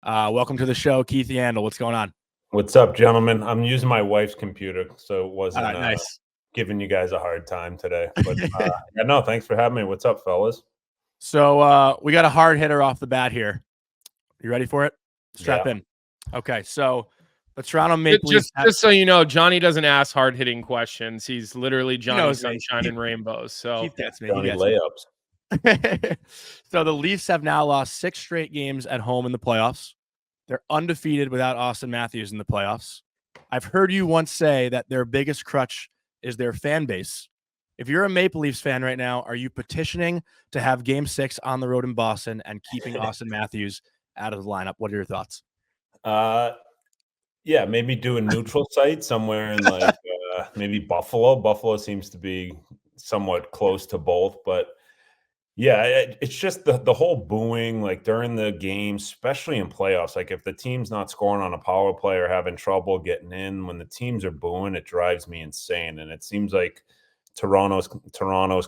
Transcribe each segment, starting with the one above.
Welcome to the show, Keith Yandle. What's going on? What's up, gentlemen? I'm using my wife's computer, so it wasn't Nice. giving you guys a hard time today. But yeah, no, thanks for having me. What's up, fellas? So we got a hard hitter off the bat here. You ready for it? Strap in. Okay, so the Toronto Maple Leafs. Just so you know, Johnny doesn't ask hard-hitting questions. He's literally Johnny Sunshine and Rainbows. So Keith gets me. Johnny layups. So the Leafs have now lost 6 straight games at home in the playoffs. They're undefeated without Austin Matthews in the playoffs. I've heard you once say that their biggest crutch is their fan base. If you're a Maple Leafs fan right now, are you petitioning to have Game 6 on the road in Boston and keeping Austin Matthews out of the lineup? What are your thoughts? Yeah, maybe do a neutral site somewhere in like maybe Buffalo. Buffalo seems to be somewhat close to both, but yeah, it's just the whole booing like during the game, especially in playoffs. Like if the team's not scoring on a power play or having trouble getting in, when the teams are booing, it drives me insane. And it seems like Toronto's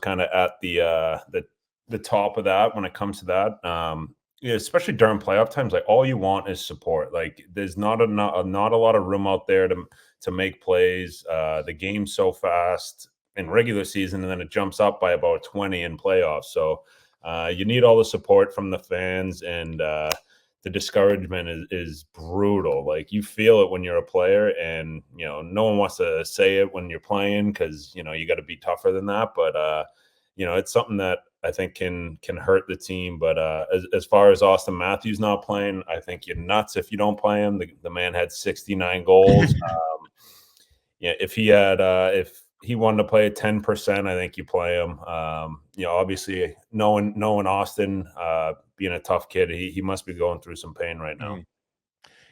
kind of at the top of that when it comes to that. Yeah, especially during playoff times, like all you want is support. Like there's not a lot of room out there to make plays. The game's so fast in regular season, and then it jumps up by about 20 in playoffs. So you need all the support from the fans, and the discouragement is brutal. Like you feel it when you're a player, and no one wants to say it when you're playing because you got to be tougher than that. But it's something that I think can hurt the team. But as far as Austin Matthews not playing, I think you're nuts if you don't play him. The man had 69 goals. If he wanted to play at 10%, I think you play him. Obviously knowing Austin, being a tough kid, he must be going through some pain right now.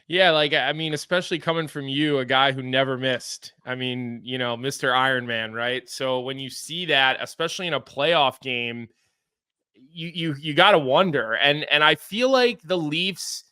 Yeah, like, I mean, especially coming from you, a guy who never missed. I mean, Mr. Iron Man, right? So when you see that, especially in a playoff game, you got to wonder. And I feel like the Leafs,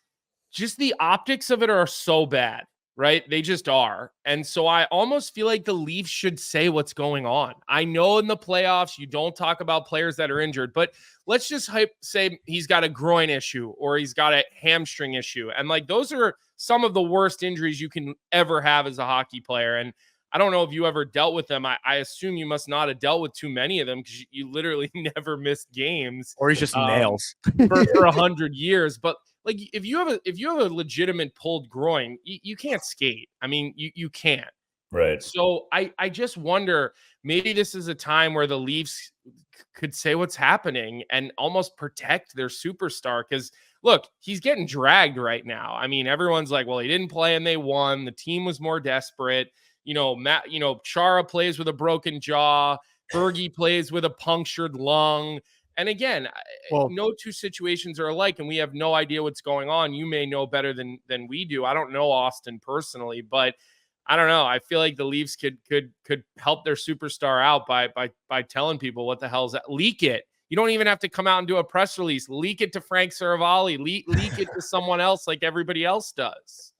just the optics of it are so bad, right? They just are. And so I almost feel like the Leafs should say what's going on. I know in the playoffs, you don't talk about players that are injured, but let's just say he's got a groin issue or he's got a hamstring issue. And like, those are some of the worst injuries you can ever have as a hockey player. And I don't know if you ever dealt with them. I assume you must not have dealt with too many of them because you literally never missed games. Or he's just nails for 100 years. But like if you have a legitimate pulled groin, you can't skate. I mean, you can't. Right. So I just wonder, maybe this is a time where the Leafs could say what's happening and almost protect their superstar. Because look, he's getting dragged right now. I mean, everyone's like, well, he didn't play and they won. The team was more desperate. Chara plays with a broken jaw. Bergie plays with a punctured lung. And again, no two situations are alike, and we have no idea what's going on. You may know better than we do. I don't know Austin personally, but I don't know. I feel like the Leafs could help their superstar out by telling people what the hell's that. Leak it. You don't even have to come out and do a press release. Leak it to Frank Saravalli. Leak it to someone else like everybody else does.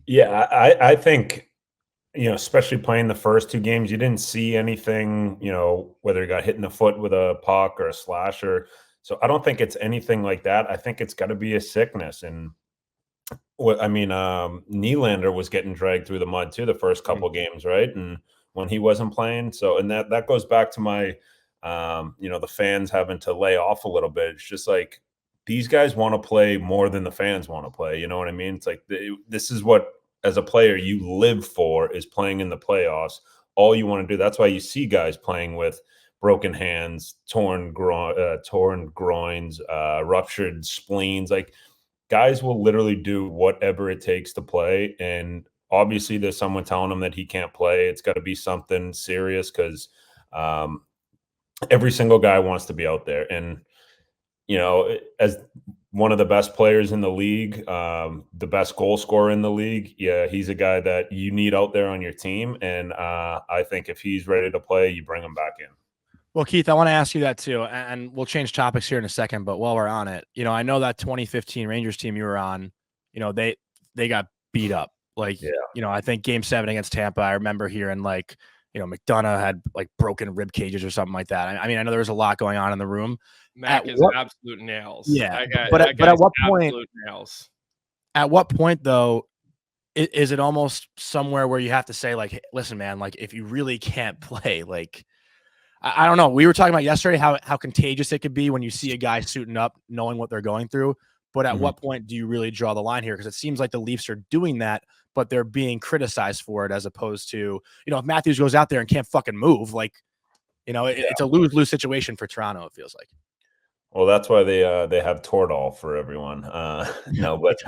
Yeah, I think, especially playing the first 2 games, you didn't see anything, whether he got hit in the foot with a puck or a slasher. So I don't think it's anything like that. I think it's got to be a sickness. And Nylander was getting dragged through the mud too the first couple games, right? And when he wasn't playing. So, and that goes back to my, the fans having to lay off a little bit. It's just like these guys want to play more than the fans want to play. You know what I mean? It's like this is what, as a player, you live for, is playing in the playoffs. All you want to do. That's why you see guys playing with broken hands, torn groins, ruptured spleens. Like guys will literally do whatever it takes to play. And obviously there's someone telling them that he can't play. It's got to be something serious because every single guy wants to be out there. And, as one of the best players in the league, the best goal scorer in the league, yeah, he's a guy that you need out there on your team. And I think if he's ready to play, you bring him back in. Well, Keith, I want to ask you that too, and we'll change topics here in a second. But while we're on it, I know that 2015 Rangers team you were on, they got beat up. Like, I think Game 7 against Tampa, I remember hearing like, McDonough had like broken rib cages or something like that. I mean, I know there was a lot going on in the room. Mac is absolute nails. Yeah, but at what point? Nails. At what point, though, is it almost somewhere where you have to say, like, hey, listen, man, like, if you really can't play, like, I don't know. We were talking about yesterday how contagious it could be when you see a guy suiting up, knowing what they're going through. But at what point do you really draw the line here? Because it seems like the Leafs are doing that, but they're being criticized for it, as opposed to, if Matthews goes out there and can't fucking move, like, it's a lose-lose situation for Toronto, it feels like. Well, that's why they have Tordal for everyone. No, but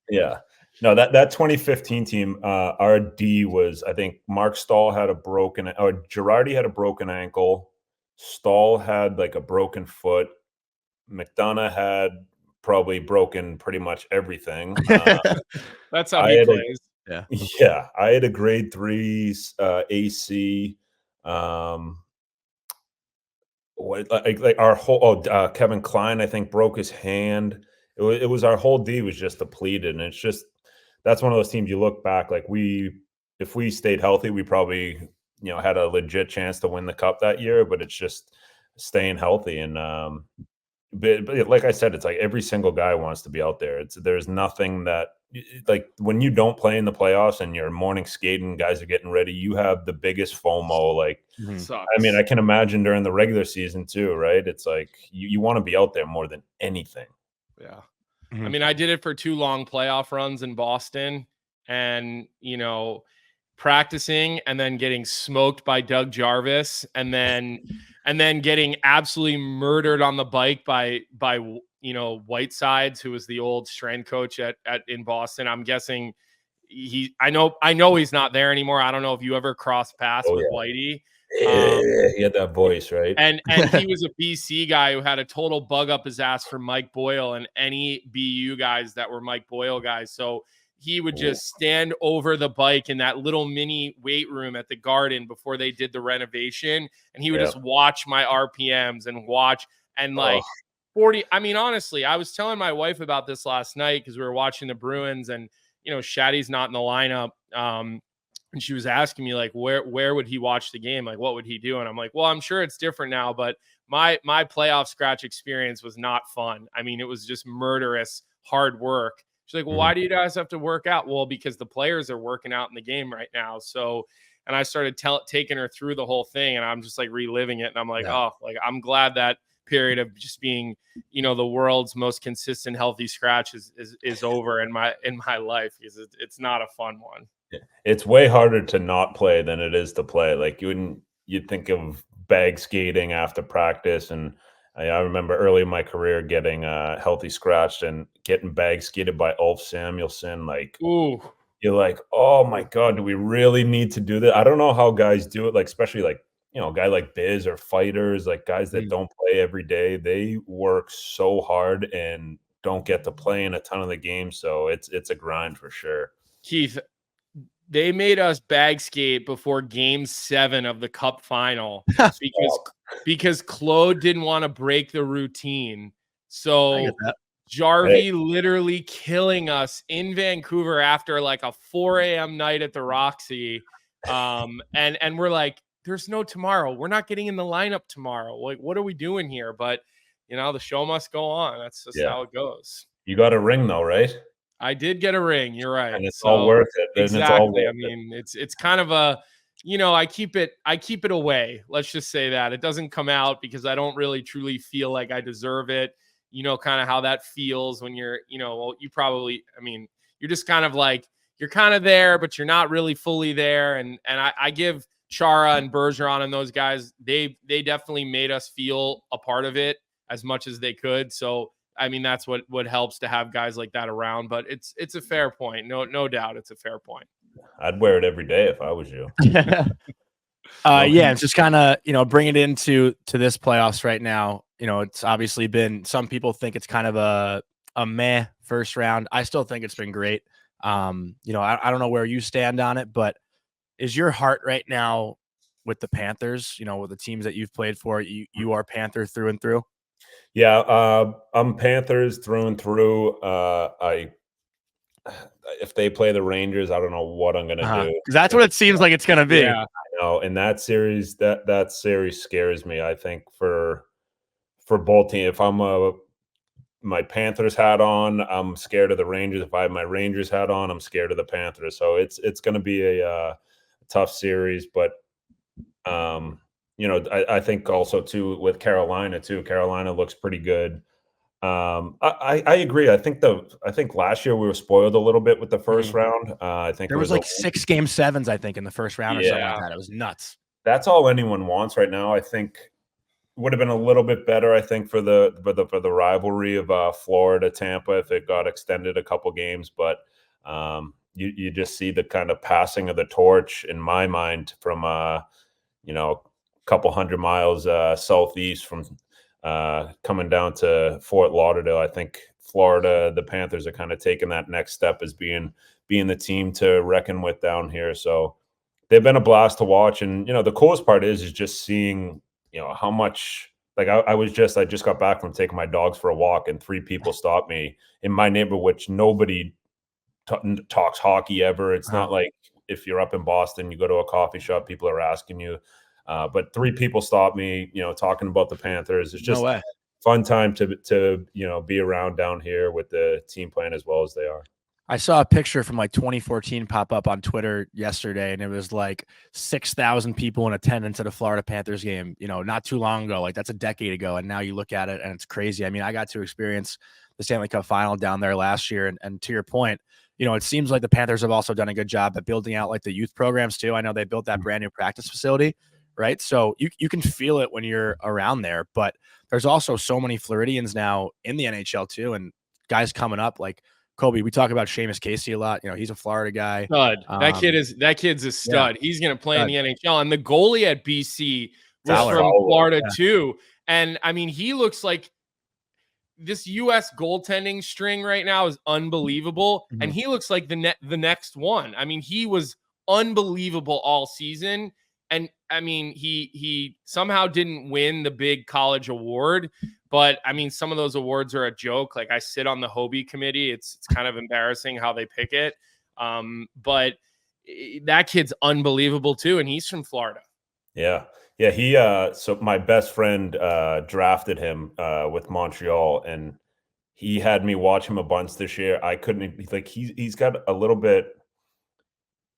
yeah. No, that 2015 team, our D was, I think Mark Stahl had a broken, or Girardi had a broken ankle. Stahl had like a broken foot. McDonough had probably broken pretty much everything. That's how he plays. Yeah, I had a grade 3 AC. Like our whole Kevin Klein, I think, broke his hand. It was our whole D was just depleted, and it's just that's one of those teams you look back like if we stayed healthy, we probably had a legit chance to win the cup that year. But it's just staying healthy, and but like I said, it's like every single guy wants to be out there. There's nothing that like when you don't play in the playoffs and you're morning skating, guys are getting ready, you have the biggest FOMO. Like, I mean, I can imagine during the regular season too, right? It's like you want to be out there more than anything. Yeah. I mean, I did it for 2 long playoff runs in Boston, and practicing and then getting smoked by Doug Jarvis, and then getting absolutely murdered on the bike by Whitesides, who was the old strength coach in Boston. I'm guessing I know he's not there anymore. I don't know if you ever crossed paths with Whitey. He had that voice, right? And he was a BC guy who had a total bug up his ass for Mike Boyle and any BU guys that were Mike Boyle guys. So he would just stand over the bike in that little mini weight room at the Garden before they did the renovation. And he would just watch my RPMs and watch and like 40. I mean, honestly, I was telling my wife about this last night because we were watching the Bruins, and, Shaddy's not in the lineup. And she was asking me, like, where would he watch the game? Like, what would he do? And I'm like, well, I'm sure it's different now, but my playoff scratch experience was not fun. I mean, it was just murderous, hard work. She's like, well, why do you guys have to work out? Well, because the players are working out in the game right now. So, and I started taking her through the whole thing, and I'm just like reliving it. And I'm like, I'm glad that period of just being, the world's most consistent, healthy scratch is over in my life, because it's not a fun one. It's way harder to not play than it is to play. Like you'd think of bag skating after practice, and I remember early in my career getting healthy scratched and getting bag skated by Ulf Samuelsson. Like, you're like, oh my God, do we really need to do that? I don't know how guys do it. Like, especially like, a guy like Biz or fighters, like guys that don't play every day, they work so hard and don't get to play in a ton of the games. So it's a grind for sure. Keith, they made us bag skate before Game 7 of the Cup final because Claude didn't want to break the routine. So Jarvie literally killing us in Vancouver after like a 4 a.m. night at the Roxy. And we're like, there's no tomorrow. We're not getting in the lineup tomorrow. Like, what are we doing here? But, the show must go on. That's just how it goes. You got a ring though, right? I did get a ring. You're right. And it's all worth it. Exactly. I mean, it's kind of a, I keep it away. Let's just say that it doesn't come out because I don't really truly feel like I deserve it. Kind of how that feels when you're, you probably, I mean, you're just kind of like, you're kind of there, but you're not really fully there. And I give Chara and Bergeron and those guys, they definitely made us feel a part of it as much as they could. So, I mean, that's what helps to have guys like that around, but it's a fair point. No doubt. It's a fair point. I'd wear it every day if I was you. It's just kind of, bring it into this playoffs right now. It's obviously been, some people think it's kind of a meh first round. I still think it's been great. I don't know where you stand on it, but is your heart right now with the Panthers, with the teams that you've played for? You are Panther through and through? Yeah, I'm Panthers through and through. If they play the Rangers, I don't know what I'm gonna do. Because that's what it seems like it's gonna be. Yeah, I know. And that series, that series scares me. I think for both teams, if I'm a my Panthers hat on, I'm scared of the Rangers. If I have my Rangers hat on, I'm scared of the Panthers. So it's going to be a tough series, but I think also too with Carolina too. Carolina looks pretty good. I agree. I think last year we were spoiled a little bit with the first round. I think there it was like 6 game sevens, I think, in the first round or something like that. It was nuts. That's all anyone wants right now. I think would have been a little bit better. I think for the rivalry of Florida Tampa if it got extended a couple games, but you just see the kind of passing of the torch in my mind from a couple hundred miles southeast from coming down to Fort Lauderdale. I think Florida, the Panthers are kind of taking that next step as being the team to reckon with down here. So they've been a blast to watch. And, the coolest part is just seeing, how much like I just got back from taking my dogs for a walk and 3 people stopped me in my neighborhood, which nobody talks hockey ever. It's not like if you're up in Boston, you go to a coffee shop, people are asking you. But 3 people stopped me, talking about the Panthers. It's just fun time to be around down here with the team playing as well as they are. I saw a picture from like 2014 pop up on Twitter yesterday, and it was like 6,000 people in attendance at a Florida Panthers game, not too long ago. Like that's a decade ago. And now you look at it and it's crazy. I mean, I got to experience the Stanley Cup final down there last year. And to your point, it seems like the Panthers have also done a good job at building out like the youth programs too. I know they built that brand new practice facility, right? So you can feel it when you're around there, but there's also so many Floridians now in the NHL too. And guys coming up like Colby, we talk about Seamus Casey a lot. He's a Florida guy. Stud. That kid's a stud. Yeah. He's going to play in the NHL. And the goalie at BC was from Florida too. And I mean, he looks like this U.S. goaltending string right now is unbelievable. Mm-hmm. And he looks like the next one. I mean, he was unbelievable all season. And I mean, he somehow didn't win the big college award, but I mean, some of those awards are a joke. Like I sit on the Hobie committee. It's kind of embarrassing how they pick it. But that kid's unbelievable too. And he's from Florida. Yeah. Yeah. He, so my best friend, drafted him, with Montreal, and he had me watch him a bunch this year. I couldn't like, he's got a little bit,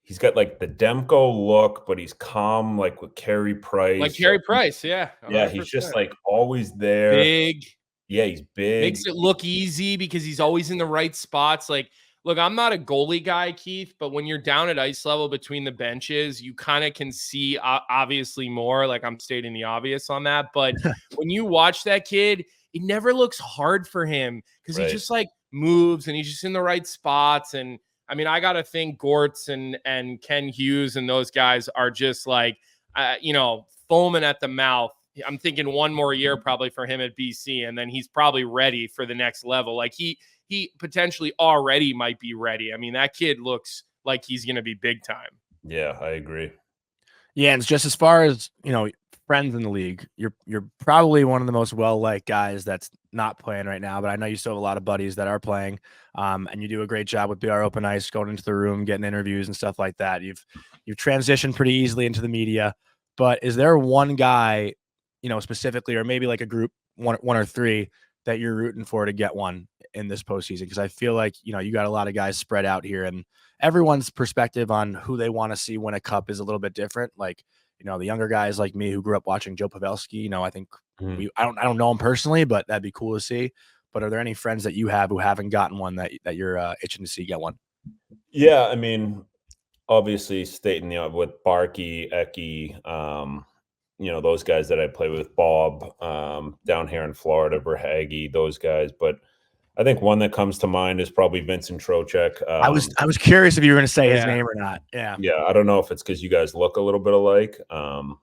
he's got like the Demko look, but he's calm, like with Carey Price. Like Carey Price, yeah. 100%. Yeah, he's just like always there. Big. Yeah, he's big. Makes it look easy because he's always in the right spots. Like, look, I'm not a goalie guy, Keith, but when you're down at ice level between the benches, you kind of can see obviously more. Like I'm stating the obvious on that. But when you watch that kid, it never looks hard for him because he just like moves and he's just in the right spots. And I mean, I got to think Gortz and Ken Hughes and those guys are just like, foaming at the mouth. I'm thinking one more year probably for him at BC, and then he's probably ready for the next level. Like he potentially already might be ready. I mean, that kid looks like he's going to be big time. Yeah, I agree. Yeah, and just as far as, friends in the league, you're probably one of the most well-liked guys that's not playing right now, but I know you still have a lot of buddies that are playing, and you do a great job with BR Open Ice, going into the room, getting interviews and stuff like that. You've transitioned pretty easily into the media, but is there one guy, specifically, or maybe like a group, one or 3 that you're rooting for to get one in this postseason? Because I feel like, you got a lot of guys spread out here, and everyone's perspective on who they want to see win a cup is a little bit different. Like, the younger guys like me who grew up watching Joe Pavelski, I think I don't know him personally, but that'd be cool to see. But are there any friends that you have who haven't gotten one that you're itching to see get one? Yeah, I mean, obviously stating with Barkey, Eki, those guys that I play with, Bob, down here in Florida, Verhaeghe, those guys. But I think one that comes to mind is probably Vincent Trocheck. I was curious if you were going to say his name or not. Yeah. Yeah. I don't know if it's because you guys look a little bit alike.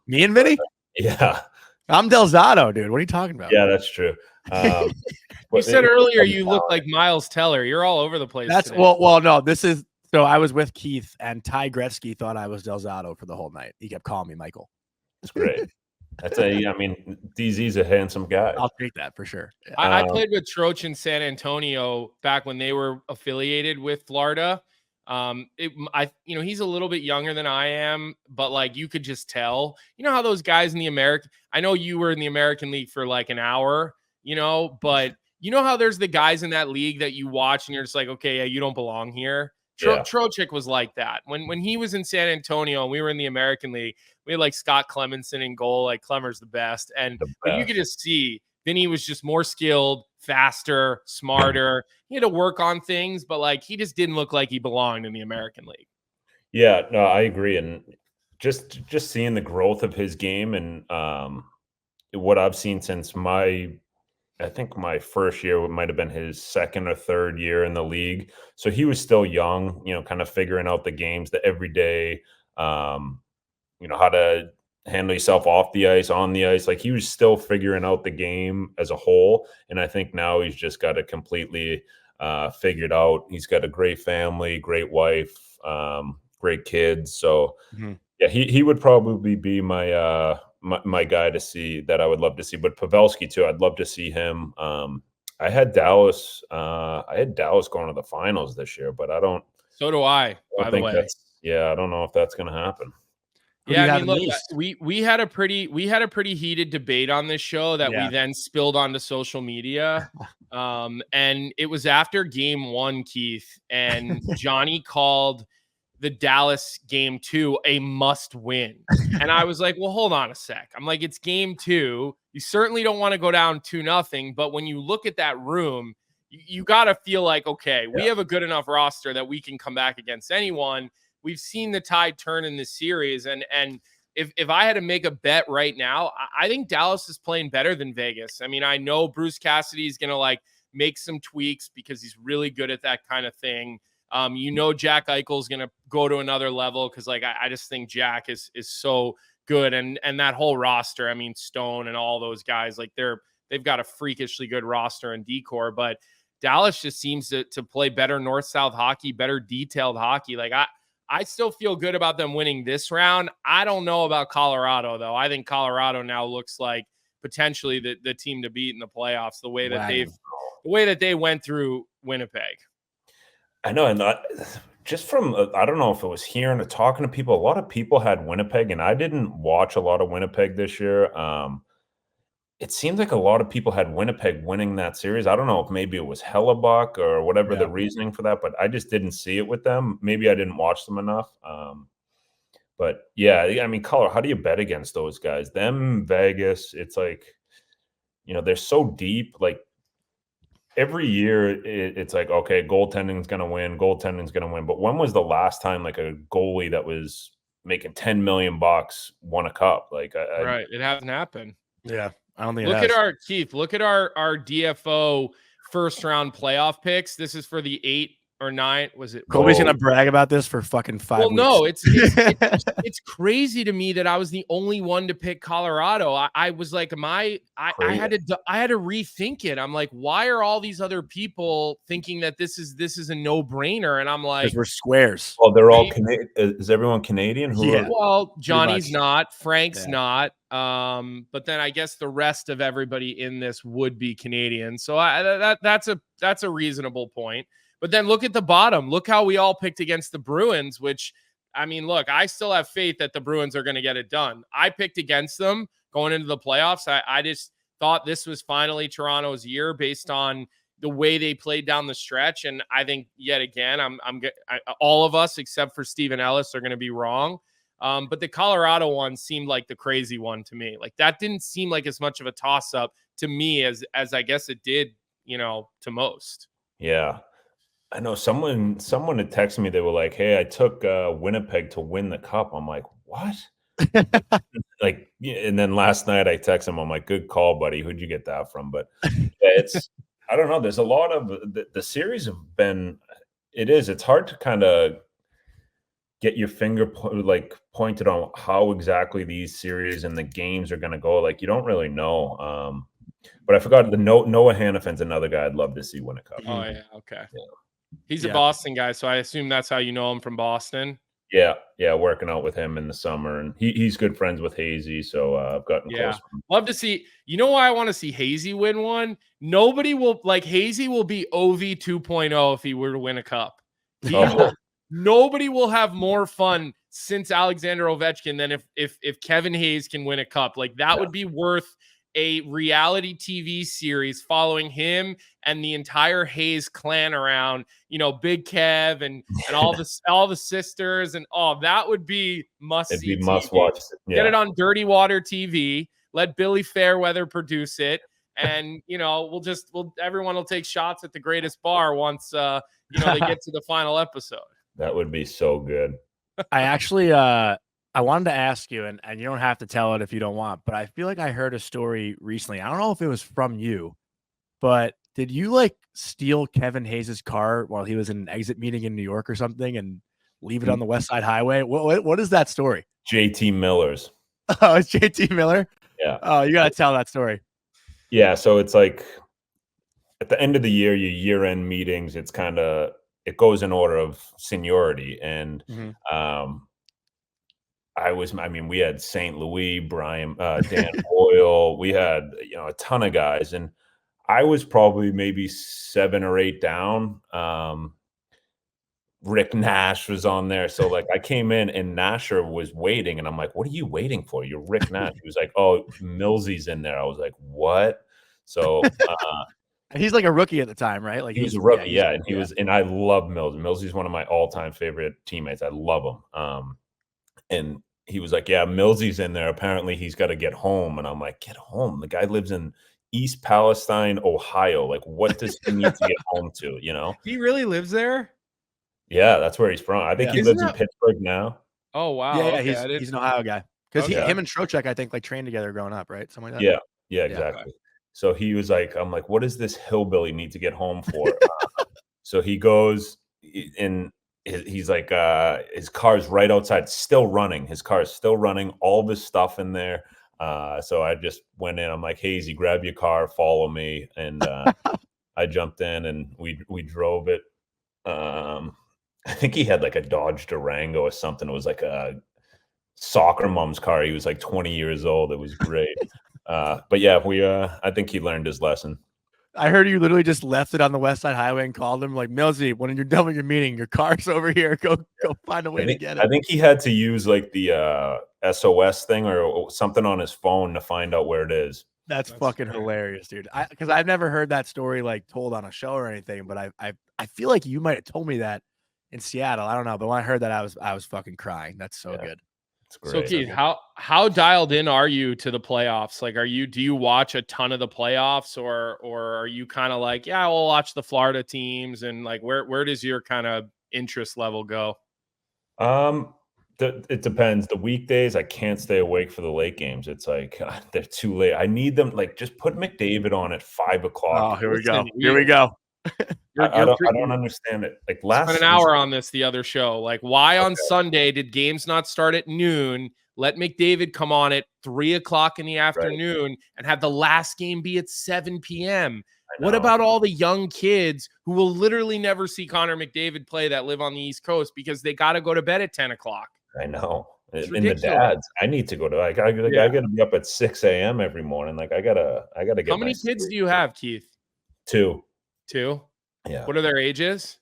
Me and Vinny? Yeah. I'm Delzato, dude. What are you talking about? Yeah, that's true. You said earlier you look like Miles Teller. You're all over the place. That's today. well, no, this is so I was with Keith, and Ty Gretzky thought I was Delzato for the whole night. He kept calling me Michael. That's great. DZ's a handsome guy. I'll take that for sure. Yeah. I played with Troch in San Antonio back when they were affiliated with Florida. He's a little bit younger than I am, but like you could just tell. You know how those guys in the American, I know you were in the American League for like an hour, but you know how there's the guys in that league that you watch and you're just like, okay, yeah, you don't belong here. Trocheck was like that. When he was in San Antonio and we were in the American League, we had like Scott Clemenson in goal. Like Clemmer's the best. But you could just see Vinny was just more skilled, faster, smarter. He had to work on things, but like he just didn't look like he belonged in the American League. Yeah, no, I agree. And just seeing the growth of his game and what I've seen since I think my first year might have been his second or third year in the league. So he was still young, kind of figuring out the games, the everyday, how to handle yourself off the ice, on the ice. Like he was still figuring out the game as a whole. And I think now he's just got it completely figured out. He's got a great family, great wife, great kids. So yeah, he would probably be my my guy to see that I would love to see. But Pavelski too, I'd love to see him. I had Dallas going to the finals this year, but I don't. So do I. By the way, I don't know if that's going to happen. Yeah, I mean, look, we had a pretty heated debate on this show that we then spilled onto social media. And it was after game 1, Keith, and Jonny called the Dallas game 2 a must win. And I was like, well, hold on a sec. I'm like, it's game 2. You certainly don't want to go down 2-0, but when you look at that room, you got to feel like, okay, we have a good enough roster that we can come back against anyone. We've seen the tide turn in this series. And if I had to make a bet right now, I think Dallas is playing better than Vegas. I mean, I know Bruce Cassidy is going to like make some tweaks because he's really good at that kind of thing. Jack Eichel is going to go to another level because like I just think Jack is so good. And that whole roster, I mean, Stone and all those guys, like they've got a freakishly good roster and decor, but Dallas just seems to play better north-south hockey, better detailed hockey. Like I still feel good about them winning this round. I don't know about Colorado, though. I think Colorado now looks like potentially the team to beat in the playoffs, the way that they went through Winnipeg. I know, and just from I don't know if it was hearing or talking to people, a lot of people had Winnipeg, and I didn't watch a lot of Winnipeg this year. It seemed like a lot of people had Winnipeg winning that series. I don't know if maybe it was Hellebuck or whatever the reasoning for that, but I just didn't see it with them. Maybe I didn't watch them enough. But yeah, I mean, Colorado, how do you bet against those guys? Them, Vegas, it's like, they're so deep. Like every year it's like, okay, goaltending's going to win. But when was the last time like a goalie that was making $10 million won a cup? Like, right. It hasn't happened. Yeah. I don't think look at our DFO first round playoff picks. This is for the 8 or 9. Was it? Colby's gonna brag about this for fucking 5 weeks. No, it's crazy to me that I was the only one to pick Colorado. I was like, I had to rethink it. I'm like, why are all these other people thinking that this is a no brainer? And I'm like, we're squares. Well, they're all Canadian. Is everyone Canadian? Well, Johnny's not. Frank's not. But then I guess the rest of everybody in this would be Canadian. So that's a reasonable point. But then look at the bottom. Look how we all picked against the Bruins, which, I mean, look, I still have faith that the Bruins are going to get it done. I picked against them going into the playoffs. I just thought this was finally Toronto's year based on the way they played down the stretch. And I think yet again, all of us except for Stephen Ellis are going to be wrong. But the Colorado one seemed like the crazy one to me. Like that didn't seem like as much of a toss up to me as I guess it did, to most. Yeah. I know someone had texted me. They were like, "Hey, I took Winnipeg to win the cup." I'm like, "What?" Like, and then last night I texted him. I'm like, "Good call, buddy. Who'd you get that from?" But it's I don't know. There's a lot of the series have been. It's hard to kind of get your finger pointed on how exactly these series and the games are going to go. Like you don't really know. But I forgot Noah Hannafen's another guy I'd love to see win a cup. Oh yeah, okay. Yeah. He's a Boston guy, so I assume that's how you know him, from Boston. Yeah, working out with him in the summer, and he's good friends with Hazy, so I've gotten close. Love to see. You know why I want to see Hazy win one? Nobody will Hazy will be OV 2.0 if he were to win a cup. Nobody will have more fun since Alexander Ovechkin than if Kevin Hayes can win a cup. Like that would be worth a reality TV series following him and the entire Hayes clan around, Big Kev and all the sisters, and that would be must It'd see be TV. must watch. Yeah. Get it on Dirty Water TV. Let Billy Fairweather produce it, and everyone will take shots at the greatest bar once they get to the final episode. That would be so good. I actually I wanted to ask you, and you don't have to tell it if you don't want, but I feel like I heard a story recently. I don't know if it was from you, but did you steal Kevin Hayes' car while he was in an exit meeting in New York or something and leave it on the West Side Highway? What is that story? JT Miller's. Oh, it's JT Miller? Yeah. Oh, you got to tell that story. Yeah. So it's like at the end of the year, your year-end meetings, it goes in order of seniority. And we had St. Louis, Brian, Dan Boyle. We had, a ton of guys. And I was probably maybe 7 or 8 down. Rick Nash was on there. So I came in and Nasher was waiting. And I'm like, what are you waiting for? You're Rick Nash. He was like, oh, Millsy's in there. I was like, what? So he's like a rookie at the time, right? He was a rookie. Yeah. And he was, and I love Millsy. Millsy's one of my all-time favorite teammates. I love him. And he was like, yeah, Millsy's in there. Apparently he's got to get home. And I'm like, get home? The guy lives in East Palestine, Ohio. What does he need to get home to, He really lives there? Yeah, that's where he's from. I think he lives in Pittsburgh now. Oh, wow. Yeah, okay. he's an Ohio guy. Because him and Trocheck, I think, trained together growing up, right? Something like that. Yeah, exactly. Okay. So he was like, I'm like, what does this hillbilly need to get home for? So he goes and he's like, his car's right outside, still running. His car is still running, all of his stuff in there. So I just went in. I'm like, Hazy, grab your car, follow me. And I jumped in and we drove it. I think he had a Dodge Durango or something. It was like a soccer mom's car. He was 20 years old. It was great. But yeah, I think he learned his lesson. I heard you literally just left it on the West Side Highway and called him Millsy, when you're done with your meeting, your car's over here. Go find a way to get it. I think he had to use the SOS thing or something on his phone to find out where it is. That's fucking hilarious, dude. Because I've never heard that story told on a show or anything, but I feel like you might have told me that in Seattle. I don't know, but when I heard that, I was fucking crying. That's so good. So Keith, how dialed in are you to the playoffs? Do you watch a ton of the playoffs, or are you kind of we'll watch the Florida teams, and where does your kind of interest level go? It depends. The weekdays I can't stay awake for the late games. It's they're too late. I need them just put McDavid on at 5 o'clock. Oh, here we go. Here we go. I don't understand it. Spent an hour on this the other show. Why on Sunday did games not start at noon? Let McDavid come on at 3 o'clock in the afternoon and have the last game be at 7 p.m. What about all the young kids who will literally never see Connor McDavid play that live on the East Coast because they got to go to bed at 10 o'clock? I know. And the dads, I need to go to. I got to be up at 6 a.m. every morning. I gotta get. How many kids do you have, Keith? 2. 2? Yeah. What are their ages?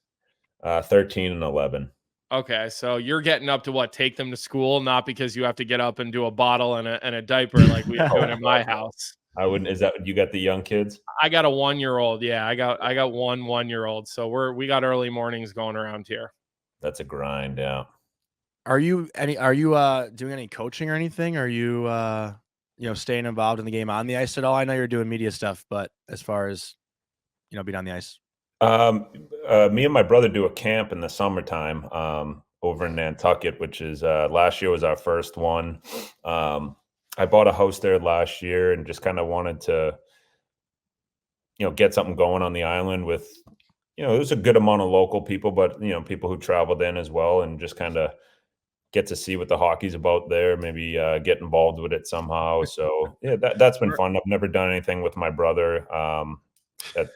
13 and 11. Okay, so you're getting up to take them to school, not because you have to get up and do a bottle and a diaper like we do it in my house. I wouldn't. Is that you got the young kids? I got a 1-year-old. Yeah, I got one 1-year-old. So we got early mornings going around here. That's a grind. Yeah. Are you doing any coaching or anything? Are you staying involved in the game on the ice at all? I know you're doing media stuff, but as far as being on the ice. Me and my brother do a camp in the summertime over in Nantucket, which is last year was our first one. I bought a house there last year and just kind of wanted to get something going on the island with there's a good amount of local people, but people who traveled in as well, and just kind of get to see what the hockey's about there, maybe get involved with it somehow. So yeah, that's been fun. I've never done anything with my brother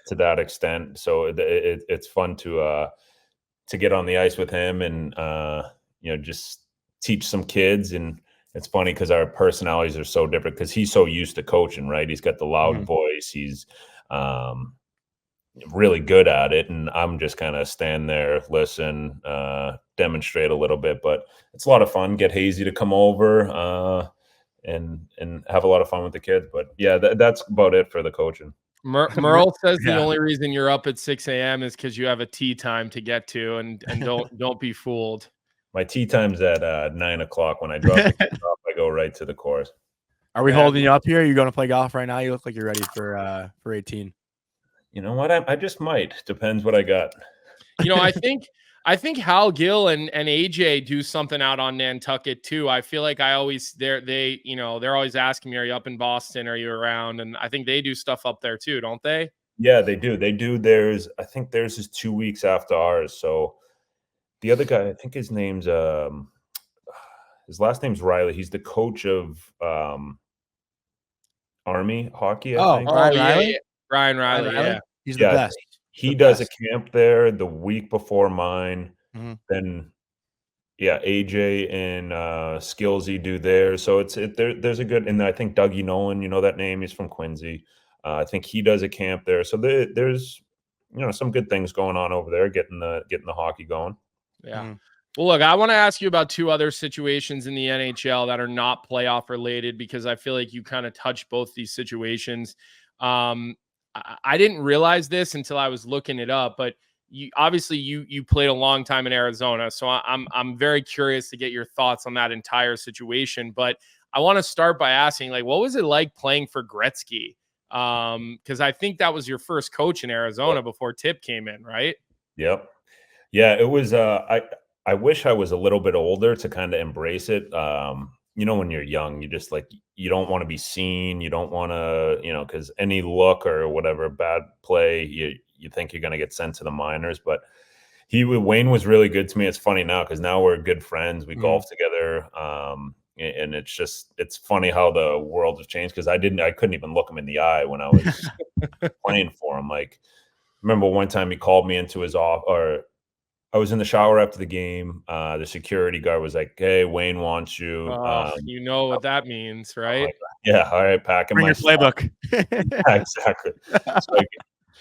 to that extent. So it's fun to get on the ice with him and just teach some kids. And it's funny because our personalities are so different because he's so used to coaching, right? He's got the loud voice. He's really good at it, and I'm just kind of stand there, listen, demonstrate a little bit. But it's a lot of fun. Get Hazy to come over, and have a lot of fun with the kids. But yeah, that's about it for the coaching. Merle says the Yeah. only reason you're up at 6 a.m. is because you have a tea time to get to, and don't be fooled. My tea time's at 9 o'clock. When I drop the kids off, I go right to the course. Are we Yeah. holding you up here? Are you going to play golf right now? You look like you're ready for 18. You know what? I just might. Depends what I got. You know, I think Hal Gill and AJ do something out on Nantucket too. I feel like they're always asking me, are you up in Boston? Are you around? And I think they do stuff up there too, don't they? Yeah, they do. They do. I think theirs is 2 weeks after ours. So the other guy, I think his last name's Riley. He's the coach of Army hockey, I think. Ryan Riley? Yeah. Ryan Riley, yeah. He's the best. He The does best. a camp there the week before mine. Mhm. Then, yeah, AJ and Skillsy do theirs. So there's a good, and I think Dougie Nolan, you know that name, he's from Quincy. I think he does a camp there. So there's some good things going on over there, getting the hockey going. Yeah. Mhm. Well, look, I want to ask you about two other situations in the NHL that are not playoff related, because I feel like you kind of touched both these situations. I didn't realize this until I was looking it up, but you played a long time in Arizona, so I'm very curious to get your thoughts on that entire situation. But I want to start by asking, like, what was it like playing for Gretzky? Because I think that was your first coach in Arizona before Tip came in, right? Yep. Yeah, it was. I wish I was a little bit older to kind of embrace it. When you're young, you just you don't want to be seen. You don't want to, because any look or whatever bad play, you think you're going to get sent to the minors. But Wayne was really good to me. It's funny now because now we're good friends. We golf together. And it's funny how the world has changed, because I couldn't even look him in the eye when I was playing for him. Like, remember one time he called me into his office, or I was in the shower after the game. The security guard was like, "Hey, Wayne wants you." You know what that means, right? Yeah, all right, packing Bring my your playbook. Yeah, exactly. So I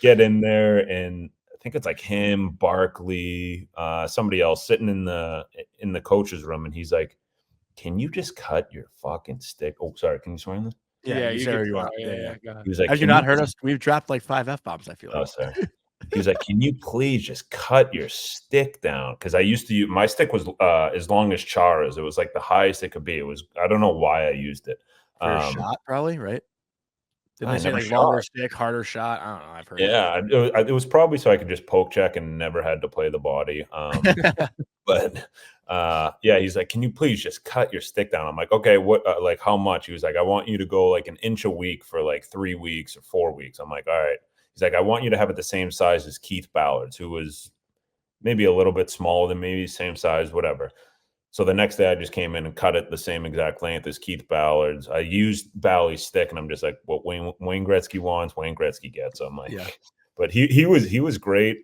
get in there, and I think it's like him, Barkley, somebody else sitting in the coach's room, and he's like, "Can you just cut your fucking stick?" Oh, sorry, can you swear in this? Yeah, you say whatever can you want. try. Yeah. Go ahead. He was like, Have you "Can not heard us? We've dropped like 5 F-bombs, I feel like. Oh, sorry. He was like, "Can you please just cut your stick down?" Because I used to use my stick was as long as Chara's. It was like the highest it could be. It was, I don't know why I used it. For a shot, probably, right? Didn't I they say never like shot. longer stick, harder shot? I don't know. I've heard. Yeah, it was probably so I could just poke check and never had to play the body. But yeah, he's like, "Can you please just cut your stick down?" I'm like, "Okay, what? Like how much?" He was like, "I want you to go like an inch a week for like 3 weeks or 4 weeks." I'm like, "All right." He's like, "I want you to have it the same size as Keith Ballard's, who was maybe a little bit smaller than me, same size, whatever." So the next day I just came in and cut it the same exact length as Keith Ballard's. I used Bally's stick, and I'm just like, what Wayne Gretzky wants, Wayne Gretzky gets. So I'm like, Yeah. But he was great.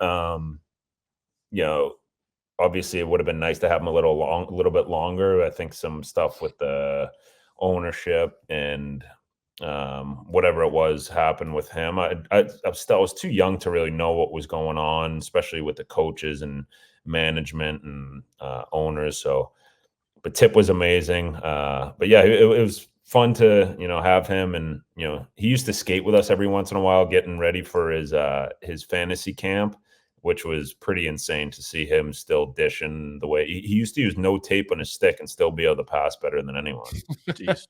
Obviously it would have been nice to have him a little bit longer. I think some stuff with the ownership and whatever it was happened with him. I was too young to really know what was going on, especially with the coaches and management and owners. So, but Tip was amazing. But yeah, it was fun to have him, and he used to skate with us every once in a while, getting ready for his fantasy camp, which was pretty insane to see him still dishing the way he used to use no tape on his stick and still be able to pass better than anyone. Jeez.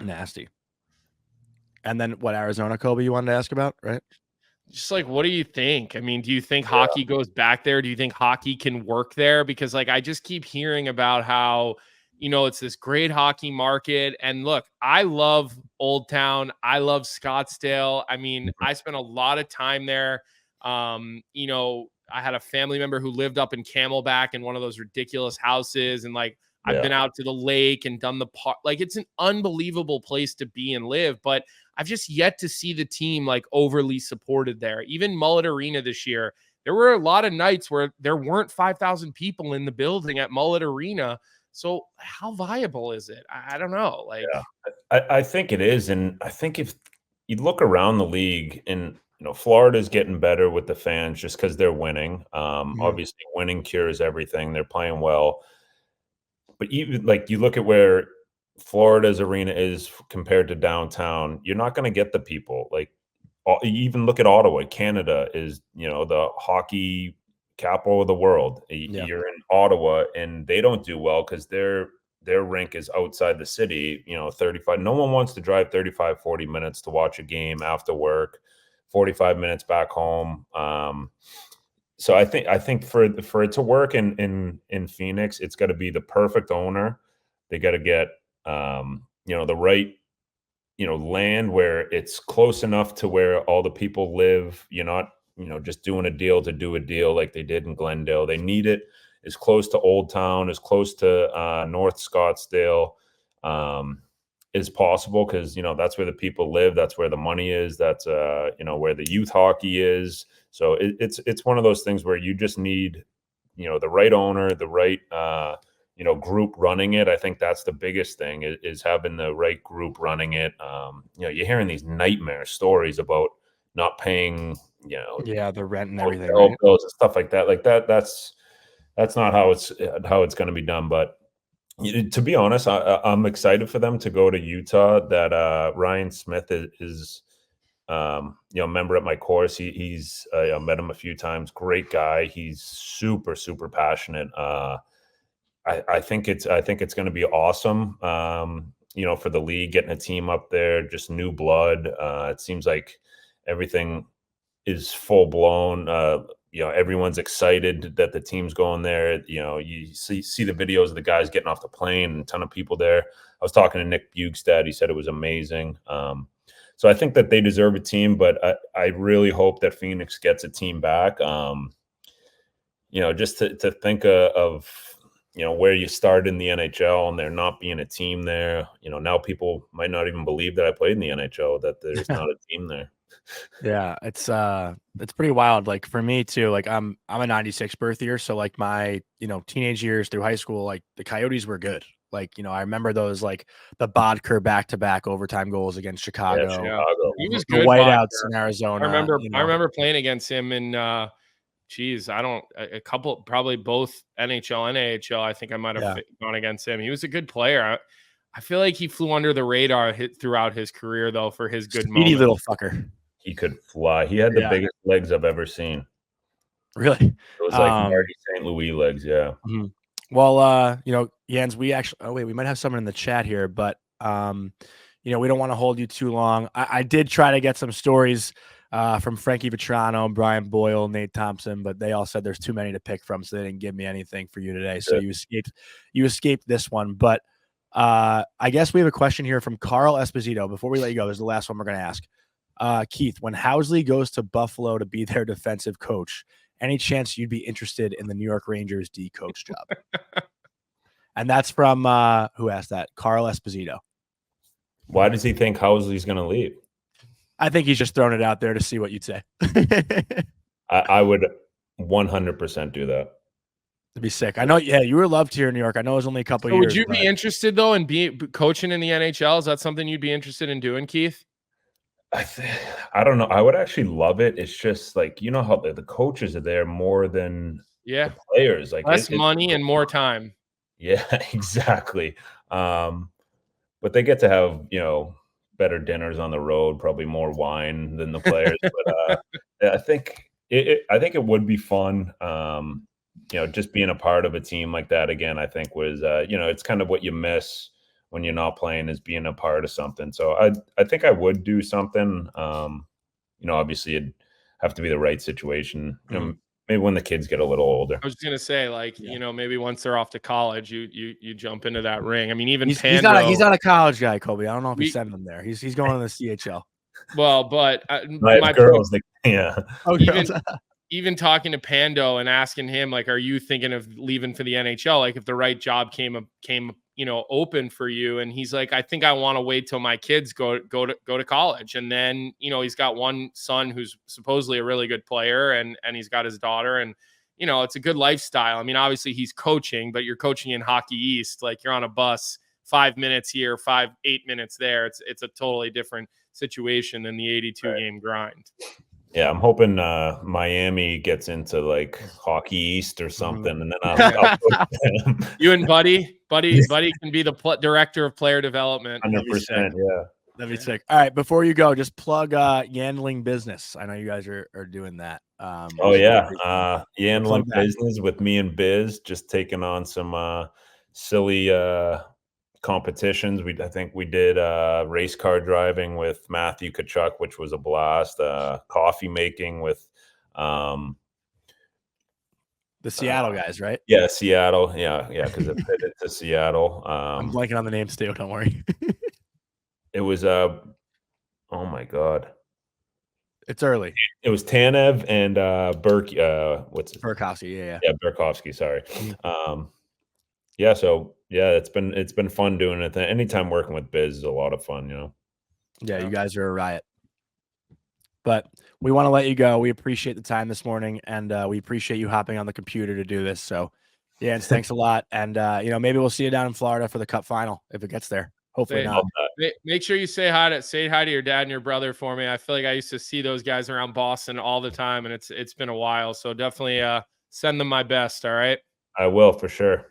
Nasty. And then what, Arizona, Colby, you wanted to ask about, right? Just like, what do you think? I mean, do you think hockey goes back there? Do you think hockey can work there? Because like, I just keep hearing about how, it's this great hockey market. And look, I love Old Town. I love Scottsdale. I mean, I spent a lot of time there. I had a family member who lived up in Camelback in one of those ridiculous houses. And like, I've been out to the lake and done the park. Like, it's an unbelievable place to be and live, but I've just yet to see the team like overly supported there. Even Mullet Arena this year, there were a lot of nights where there weren't 5,000 people in the building at Mullet Arena. So how viable is it? I don't know. Like, I think it is. And I think if you look around the league, and Florida's getting better with the fans just because they're winning. Obviously winning cures everything. They're playing well. but even like you look at where Florida's arena is compared to downtown, you're not going to get the people. Like you even look at Ottawa. Canada is, the hockey capital of the world. Yeah. You're in Ottawa, and they don't do well because their rink is outside the city. 35. No one wants to drive 35, 40 minutes to watch a game after work. 45 minutes back home. So I think for it to work in Phoenix, it's got to be the perfect owner. They got to get the right land where it's close enough to where all the people live. You're not just doing a deal to do a deal like they did in Glendale. They need it as close to Old Town, as close to North Scottsdale as possible, because that's where the people live. That's where the money is. That's where the youth hockey is. So it's one of those things where you just need the right owner, the right group running it. I think that's the biggest thing is having the right group running it. You're hearing these nightmare stories about not paying the rent and everything, right? Bills and stuff like that. Like that's not how it's going to be done. But to be honest, I'm excited for them to go to Utah. That Ryan Smith is a member at my course. He's I met him a few times. Great guy. He's super, super passionate. I think it's going to be awesome. For the league, getting a team up there, just new blood. It seems like everything is full blown. Everyone's excited that the team's going there. You see the videos of the guys getting off the plane, and a ton of people there. I was talking to Nick Bugstad. He said it was amazing. So I think that they deserve a team, but I really hope that Phoenix gets a team back. Just to think of where you started in the NHL and there not being a team there. Now people might not even believe that I played in the NHL, that there's not a team there. Yeah, it's pretty wild. Like for me too, like I'm a 96 birth year. So like my, teenage years through high school, like the Coyotes were good. Like, I remember those, like the Bodker back-to-back overtime goals against Chicago. Yeah, Chicago. He was the good. whiteouts Bodker. in Arizona. I remember playing against him in a couple, probably both NHL and AHL. I think I might have gone against him. He was a good player. I feel like he flew under the radar throughout his career, though, for his good speedy moments. little fucker. He could fly. He had the biggest legs I've ever seen. Really? It was like Marty St. Louis legs, yeah. Mm-hmm. Well, Jens, we might have someone in the chat here, but we don't want to hold you too long. I did try to get some stories from Frankie Vetrano, Brian Boyle, Nate Thompson, but they all said there's too many to pick from, so they didn't give me anything for you today. So you escaped this one. But I guess we have a question here from Carl Esposito. Before we let you go, there's the last one we're going to ask. Keith, when Housley goes to Buffalo to be their defensive coach, any chance you'd be interested in the New York Rangers D coach job? And that's from who asked that? Carl Esposito. Why does he think Housley's going to leave? I think he's just throwing it out there to see what you'd say. I would 100% do that. To be sick. I know. Yeah, you were loved here in New York. I know it was only a couple years. Would you be interested though in coaching in the NHL? Is that something you'd be interested in doing, Keith? I don't know. I would actually love it. It's just like, how the coaches are there more than the players. Like less money and more time. Yeah, exactly. But they get to have, better dinners on the road, probably more wine than the players. But I think it would be fun. Just being a part of a team like that again, I think was, it's kind of what you miss when you're not playing, is being a part of something. So I think I would do something. Obviously it'd have to be the right situation. Maybe when the kids get a little older. I was just gonna say, maybe once they're off to college, you jump into that ring. I mean, even he's not a college guy, Colby. I don't know if he's sending him there. He's going to the CHL. Well, but my girls, even talking to Pando and asking him, like, are you thinking of leaving for the NHL? Like, if the right job came open for you, and he's like, I think I want to wait till my kids go to college, and then he's got one son who's supposedly a really good player, and he's got his daughter, and it's a good lifestyle. I mean, obviously he's coaching, but you're coaching in Hockey East, like you're on a bus 5 minutes here, 8 minutes there. It's a totally different situation than the 82 game grind. Yeah, I'm hoping Miami gets into like Hockey East or something, and then I'll put them. You and Buddy can be the director of player development. 100%. Yeah. That'd be sick. All right, before you go, just plug Yandling business. I know you guys are doing that. Oh yeah, Yandling business with me and Biz, just taking on some silly competitions. I think we did race car driving with Matthew Tkachuk, which was a blast. Coffee making with the Seattle guys, right? Yeah, Seattle. Yeah, because it fitted to Seattle. I'm blanking on the names too. Don't worry. It was oh my god, it's early. It was Tanev and Burke. What's it? Burakovsky? Yeah. Yeah, Burakovsky. Sorry. Yeah, so yeah, it's been fun doing it. Anytime working with Biz is a lot of fun, you know. Yeah, you guys are a riot. But we want to let you go. We appreciate the time this morning, and we appreciate you hopping on the computer to do this. So, yeah, and thanks a lot. And maybe we'll see you down in Florida for the Cup final if it gets there. Hopefully not. Make sure you say hi to your dad and your brother for me. I feel like I used to see those guys around Boston all the time, and it's been a while. So definitely send them my best. All right. I will, for sure.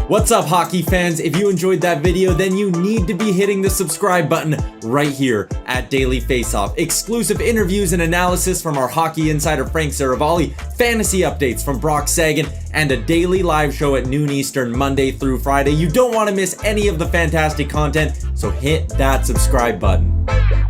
What's up, hockey fans? If you enjoyed that video, then you need to be hitting the subscribe button right here at Daily Faceoff. Exclusive interviews and analysis from our hockey insider Frank Saravalli, fantasy updates from Brock Sagan, and a daily live show at noon Eastern, Monday through Friday. You don't want to miss any of the fantastic content, so hit that subscribe button.